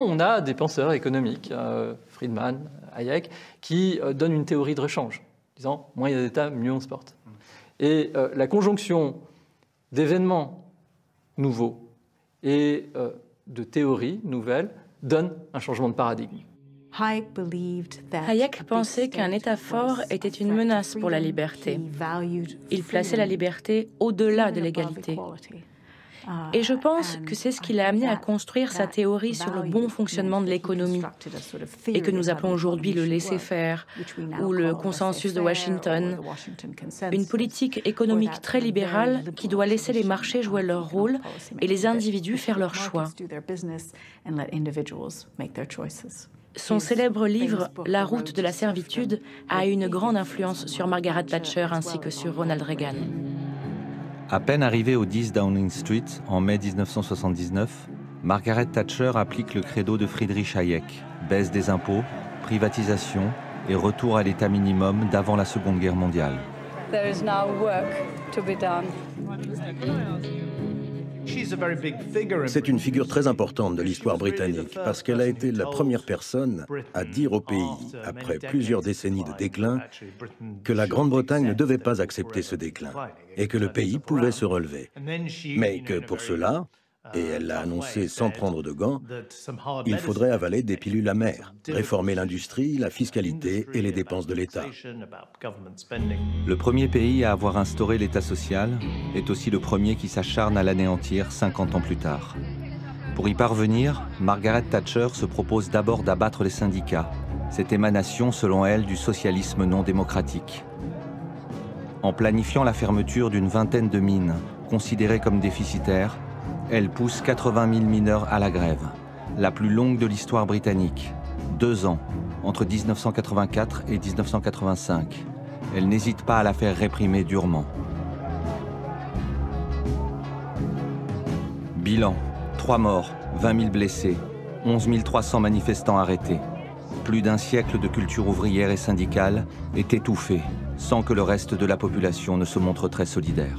On a des penseurs économiques, Friedman, Hayek, qui donnent une théorie de rechange, disant moins il y a d'États, mieux on se porte. Et la conjonction d'événements nouveaux et de théories nouvelles donne un changement de paradigme. Hayek pensait qu'un État fort était une menace pour la liberté. Il plaçait la liberté au-delà de l'égalité. Et je pense que c'est ce qui l'a amené à construire sa théorie sur le bon fonctionnement de l'économie, et que nous appelons aujourd'hui le laisser-faire ou le consensus de Washington, une politique économique très libérale qui doit laisser les marchés jouer leur rôle et les individus faire leurs choix. Son célèbre livre « La route de la servitude » a eu une grande influence sur Margaret Thatcher ainsi que sur Ronald Reagan. À peine arrivée au 10 Downing Street en mai 1979, Margaret Thatcher applique le credo de Friedrich Hayek, baisse des impôts, privatisation et retour à l'état minimum d'avant la Seconde Guerre mondiale. There is now work to be done. C'est une figure très importante de l'histoire britannique parce qu'elle a été la première personne à dire au pays, après plusieurs décennies de déclin, que la Grande-Bretagne ne devait pas accepter ce déclin et que le pays pouvait se relever. Mais que pour cela, et elle l'a annoncé sans prendre de gants, il faudrait avaler des pilules amères, réformer l'industrie, la fiscalité et les dépenses de l'État. Le premier pays à avoir instauré l'État social est aussi le premier qui s'acharne à l'anéantir 50 ans plus tard. Pour y parvenir, Margaret Thatcher se propose d'abord d'abattre les syndicats, cette émanation selon elle du socialisme non démocratique. En planifiant la fermeture d'une vingtaine de mines, considérées comme déficitaires, elle pousse 80 000 mineurs à la grève, la plus longue de l'histoire britannique. 2 ans, entre 1984 et 1985. Elle n'hésite pas à la faire réprimer durement. Bilan, 3 morts, 20 000 blessés, 11 300 manifestants arrêtés. Plus d'un siècle de culture ouvrière et syndicale est étouffé, sans que le reste de la population ne se montre très solidaire.